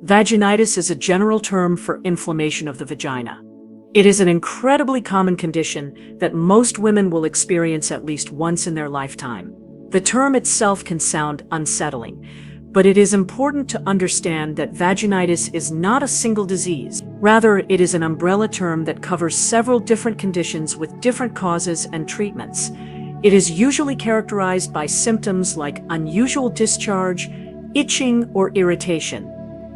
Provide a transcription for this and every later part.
Vaginitis is a general term for inflammation of the vagina. It is an incredibly common condition that most women will experience at least once in their lifetime. The term itself can sound unsettling, but it is important to understand that vaginitis is not a single disease. Rather, it is an umbrella term that covers several different conditions with different causes and treatments. It is usually characterized by symptoms like unusual discharge, itching, or irritation.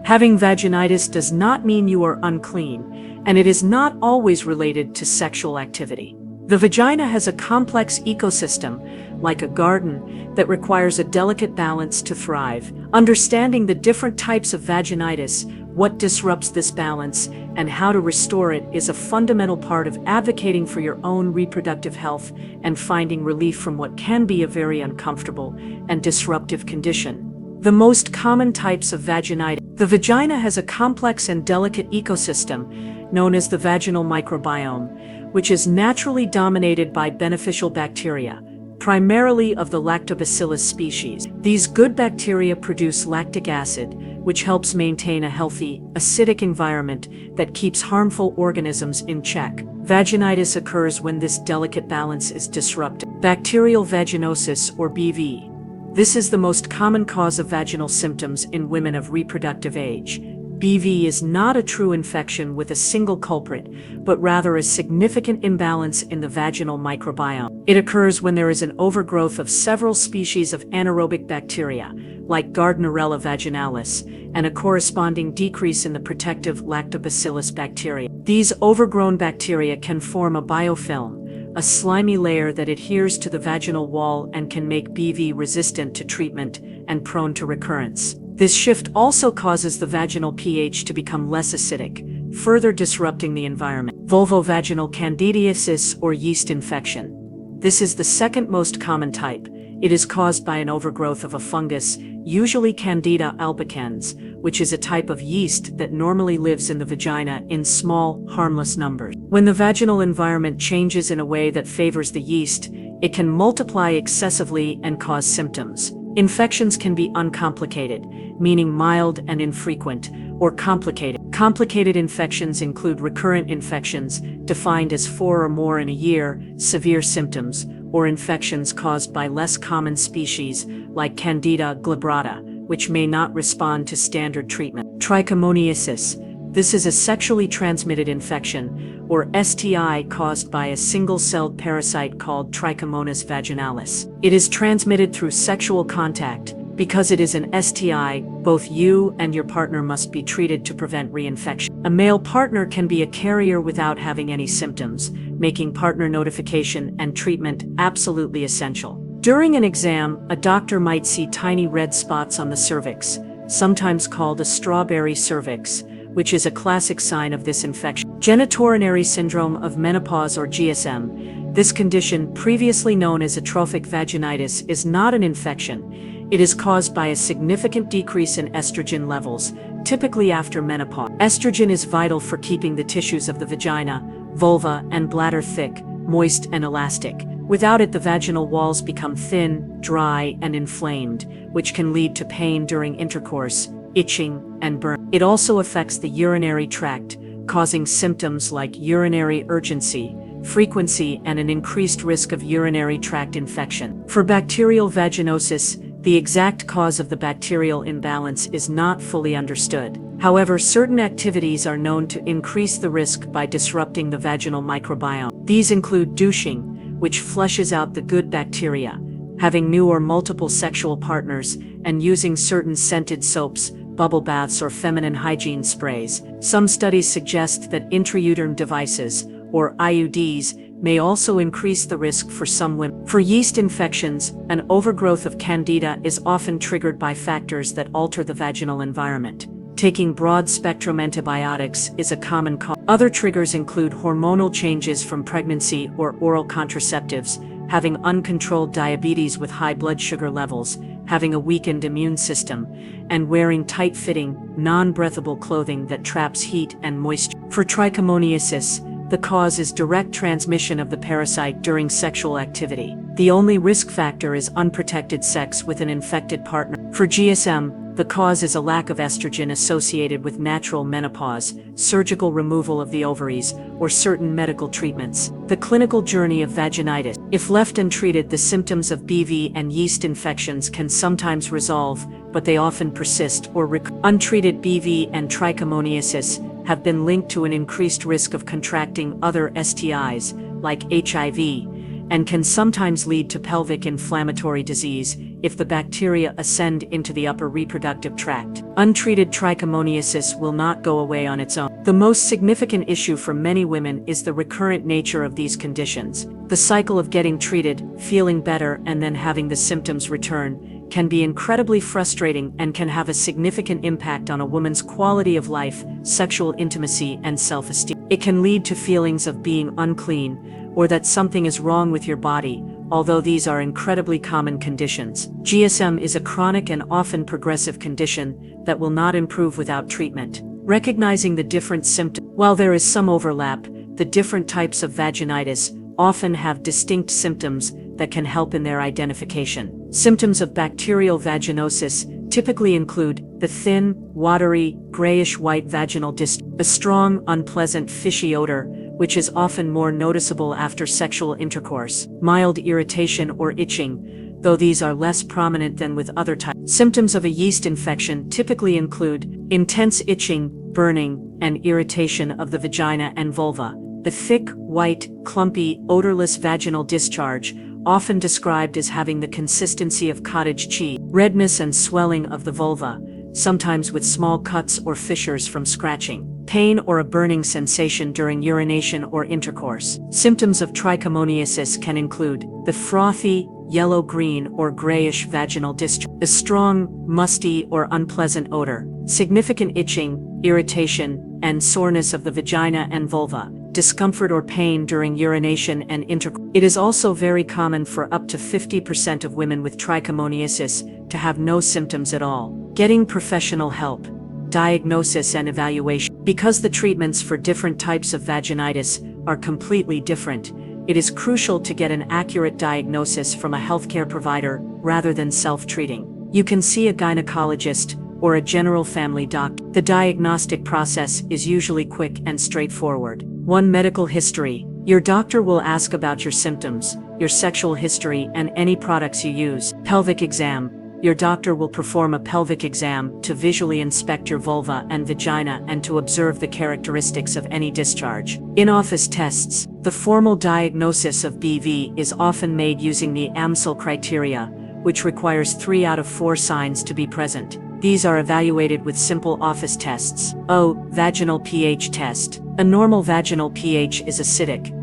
Having vaginitis does not mean you are unclean, and it is not always related to sexual activity. The vagina has a complex ecosystem, like a garden, that requires a delicate balance to thrive. Understanding the different types of vaginitis, what disrupts this balance, and how to restore it is a fundamental part of advocating for your own reproductive health and finding relief from what can be a very uncomfortable and disruptive condition. The most common types of vaginitis. The vagina has a complex and delicate ecosystem known as the vaginal microbiome, which is naturally dominated by beneficial bacteria, primarily of the lactobacillus species. These good bacteria produce lactic acid, which helps maintain a healthy, acidic environment that keeps harmful organisms in check. Vaginitis occurs when this delicate balance is disrupted. Bacterial vaginosis, or BV. This is the most common cause of vaginal symptoms in women of reproductive age. BV is not a true infection with a single culprit, but rather a significant imbalance in the vaginal microbiome. It occurs when there is an overgrowth of several species of anaerobic bacteria, like Gardnerella vaginalis, and a corresponding decrease in the protective lactobacillus bacteria. These overgrown bacteria can form a biofilm, a slimy layer that adheres to the vaginal wall and can make BV resistant to treatment and prone to recurrence. This shift also causes the vaginal pH to become less acidic, further disrupting the environment. Vulvovaginal candidiasis, or yeast infection. This is the second most common type. It is caused by an overgrowth of a fungus, usually Candida albicans, which is a type of yeast that normally lives in the vagina in small, harmless numbers. When the vaginal environment changes in a way that favors the yeast, it can multiply excessively and cause symptoms. Infections can be uncomplicated, meaning mild and infrequent, or complicated. Complicated infections include recurrent infections, defined as 4 or more in a year, severe symptoms, or infections caused by less common species, like Candida glabrata, which may not respond to standard treatment. Trichomoniasis. This is a sexually transmitted infection, or STI, caused by a single-celled parasite called Trichomonas vaginalis. It is transmitted through sexual contact. Because it is an STI, both you and your partner must be treated to prevent reinfection. A male partner can be a carrier without having any symptoms, making partner notification and treatment absolutely essential. During an exam, a doctor might see tiny red spots on the cervix, sometimes called a strawberry cervix, which is a classic sign of this infection. Genitourinary syndrome of menopause, or GSM. This condition, previously known as atrophic vaginitis, is not an infection. It is caused by a significant decrease in estrogen levels, typically after menopause. Estrogen is vital for keeping the tissues of the vagina, vulva, and bladder thick, moist, and elastic. Without it, the vaginal walls become thin, dry, and inflamed, which can lead to pain during intercourse, itching, and burn. It also affects the urinary tract, causing symptoms like urinary urgency, frequency, and an increased risk of urinary tract infection. For bacterial vaginosis, the exact cause of the bacterial imbalance is not fully understood. However, certain activities are known to increase the risk by disrupting the vaginal microbiome. These include douching, which flushes out the good bacteria, having new or multiple sexual partners, and using certain scented soaps, bubble baths, or feminine hygiene sprays. Some studies suggest that intrauterine devices, or IUDs, may also increase the risk for some women. For yeast infections, an overgrowth of Candida is often triggered by factors that alter the vaginal environment. Taking broad-spectrum antibiotics is a common cause. Other triggers include hormonal changes from pregnancy or oral contraceptives, having uncontrolled diabetes with high blood sugar levels, having a weakened immune system, and wearing tight-fitting, non-breathable clothing that traps heat and moisture. For trichomoniasis, the cause is direct transmission of the parasite during sexual activity. The only risk factor is unprotected sex with an infected partner. For GSM, The cause is a lack of estrogen associated with natural menopause, surgical removal of the ovaries, or certain medical treatments. The clinical journey of vaginitis. If left untreated, the symptoms of BV and yeast infections can sometimes resolve, but they often persist or recur. Untreated BV and trichomoniasis have been linked to an increased risk of contracting other STIs, like HIV, and can sometimes lead to pelvic inflammatory disease if the bacteria ascend into the upper reproductive tract. Untreated trichomoniasis will not go away on its own. The most significant issue for many women is the recurrent nature of these conditions. The cycle of getting treated, feeling better, and then having the symptoms return can be incredibly frustrating and can have a significant impact on a woman's quality of life, sexual intimacy, and self-esteem. It can lead to feelings of being unclean, or that something is wrong with your body, although these are incredibly common conditions. GSM is a chronic and often progressive condition that will not improve without treatment. Recognizing the different symptoms. While there is some overlap, the different types of vaginitis often have distinct symptoms that can help in their identification. Symptoms of bacterial vaginosis typically include the thin, watery, grayish-white vaginal discharge, a strong, unpleasant, fishy odor, which is often more noticeable after sexual intercourse, mild irritation or itching, though these are less prominent than with other types. Symptoms of a yeast infection typically include intense itching, burning, and irritation of the vagina and vulva. The thick, white, clumpy, odorless vaginal discharge, often described as having the consistency of cottage cheese. Redness and swelling of the vulva, sometimes with small cuts or fissures from scratching. Pain or a burning sensation during urination or intercourse. Symptoms of trichomoniasis can include the frothy, yellow-green or grayish vaginal discharge, a strong, musty or unpleasant odor, significant itching, irritation, and soreness of the vagina and vulva, discomfort or pain during urination and intercourse. It is also very common for up to 50% of women with trichomoniasis to have no symptoms at all. Getting professional help. Diagnosis and evaluation. Because the treatments for different types of vaginitis are completely different, it is crucial to get an accurate diagnosis from a healthcare provider rather than self-treating. You can see a gynecologist or a general family doctor. The diagnostic process is usually quick and straightforward. 1. Medical history. Your doctor will ask about your symptoms, your sexual history, and any products you use. Pelvic exam. Your doctor will perform a pelvic exam to visually inspect your vulva and vagina and to observe the characteristics of any discharge. In-office tests. The formal diagnosis of BV is often made using the AMSL criteria, which requires 3 out of 4 signs to be present. These are evaluated with simple office tests. Vaginal pH test. A normal vaginal pH is acidic.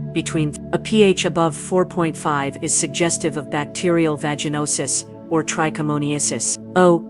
A pH above 4.5 is suggestive of bacterial vaginosis or trichomoniasis.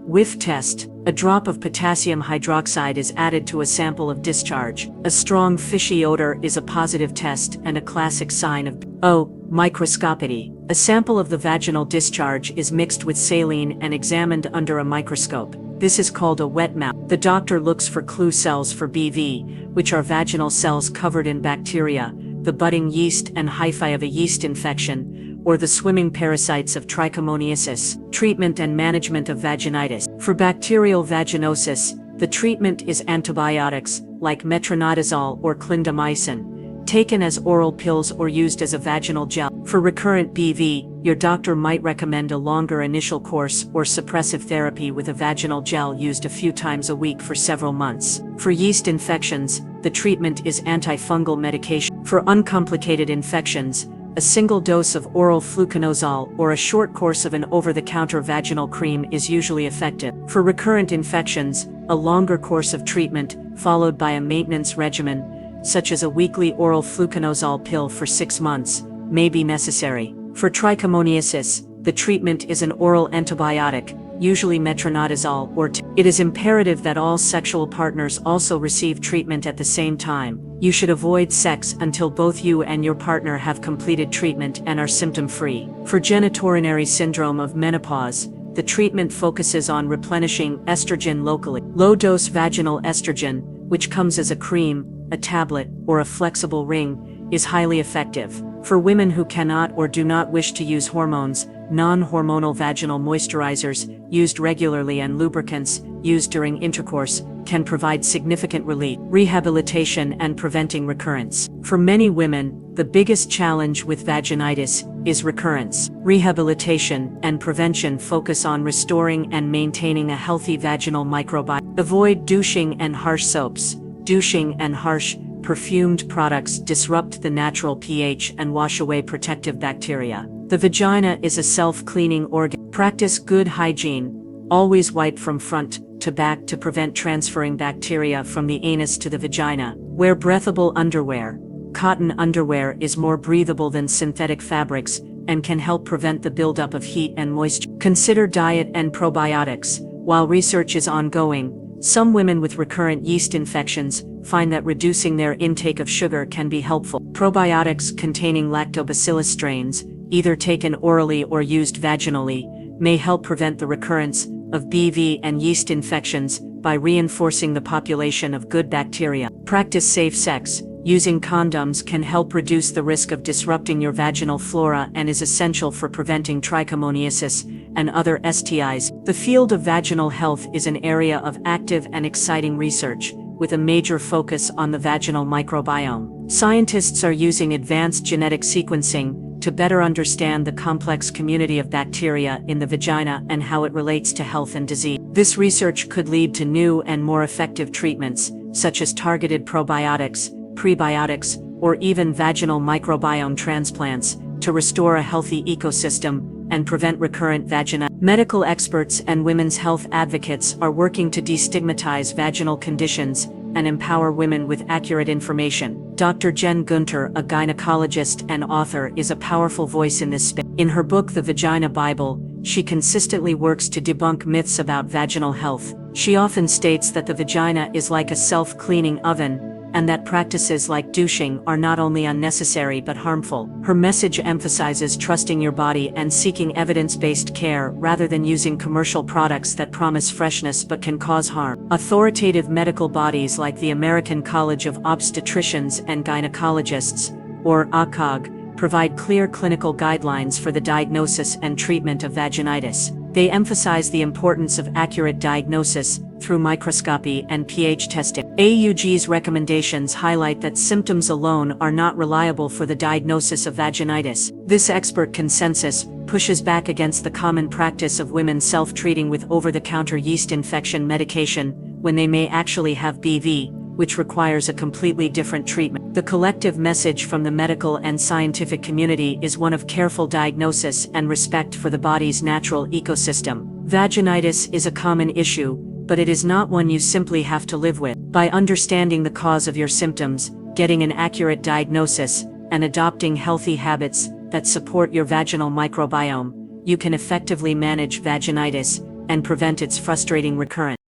Whiff test. A drop of potassium hydroxide is added to a sample of discharge. A strong fishy odor is a positive test and a classic sign of microscopy. A sample of the vaginal discharge is mixed with saline and examined under a microscope. This is called a wet mouth. The doctor looks for clue cells for BV, which are vaginal cells covered in bacteria, the budding yeast and hyphae of a yeast infection, or the swimming parasites of trichomoniasis. Treatment and management of vaginitis. For bacterial vaginosis, the treatment is antibiotics, like metronidazole or clindamycin, taken as oral pills or used as a vaginal gel. For recurrent BV, your doctor might recommend a longer initial course or suppressive therapy with a vaginal gel used a few times a week for several months. For yeast infections, the treatment is antifungal medication. For uncomplicated infections, a single dose of oral fluconazole or a short course of an over-the-counter vaginal cream is usually effective. For recurrent infections, a longer course of treatment, followed by a maintenance regimen, such as a weekly oral fluconazole pill for 6 months, may be necessary. For trichomoniasis, the treatment is an oral antibiotic, usually metronidazole It is imperative that all sexual partners also receive treatment at the same time. You should avoid sex until both you and your partner have completed treatment and are symptom-free. For genitourinary syndrome of menopause, the treatment focuses on replenishing estrogen locally. Low-dose vaginal estrogen, which comes as a cream, a tablet, or a flexible ring, is highly effective. For women who cannot or do not wish to use hormones, non-hormonal vaginal moisturizers, used regularly, and lubricants, used during intercourse, can provide significant relief, rehabilitation, and preventing recurrence. For many women, the biggest challenge with vaginitis is recurrence. Rehabilitation and prevention focus on restoring and maintaining a healthy vaginal microbiome. Avoid douching and harsh soaps. Douching and harsh, perfumed products disrupt the natural pH and wash away protective bacteria. The vagina is a self-cleaning organ. Practice good hygiene. Always wipe from front to back to prevent transferring bacteria from the anus to the vagina. Wear breathable underwear. Cotton underwear is more breathable than synthetic fabrics and can help prevent the buildup of heat and moisture. Consider diet and probiotics. While research is ongoing, some women with recurrent yeast infections find that reducing their intake of sugar can be helpful. Probiotics containing lactobacillus strains, either taken orally or used vaginally, may help prevent the recurrence of BV and yeast infections by reinforcing the population of good bacteria. Practice safe sex. Using condoms can help reduce the risk of disrupting your vaginal flora and is essential for preventing trichomoniasis and other STIs. The field of vaginal health is an area of active and exciting research, with a major focus on the vaginal microbiome. Scientists are using advanced genetic sequencing to better understand the complex community of bacteria in the vagina and how it relates to health and disease. This research could lead to new and more effective treatments, such as targeted probiotics, prebiotics, or even vaginal microbiome transplants, to restore a healthy ecosystem and prevent recurrent vaginitis. Medical experts and women's health advocates are working to destigmatize vaginal conditions and empower women with accurate information. Dr. Jen Gunter, a gynecologist and author, is a powerful voice in this space. In her book, The Vagina Bible, she consistently works to debunk myths about vaginal health. She often states that the vagina is like a self-cleaning oven, and that practices like douching are not only unnecessary but harmful. Her message emphasizes trusting your body and seeking evidence-based care rather than using commercial products that promise freshness but can cause harm. Authoritative medical bodies like the American College of Obstetricians and Gynecologists, or ACOG, provide clear clinical guidelines for the diagnosis and treatment of vaginitis. They emphasize the importance of accurate diagnosis through microscopy and pH testing. AUG's recommendations highlight that symptoms alone are not reliable for the diagnosis of vaginitis. This expert consensus pushes back against the common practice of women self-treating with over-the-counter yeast infection medication when they may actually have BV, which requires a completely different treatment. The collective message from the medical and scientific community is one of careful diagnosis and respect for the body's natural ecosystem. Vaginitis is a common issue, but it is not one you simply have to live with. By understanding the cause of your symptoms, getting an accurate diagnosis, and adopting healthy habits that support your vaginal microbiome, you can effectively manage vaginitis and prevent its frustrating recurrence.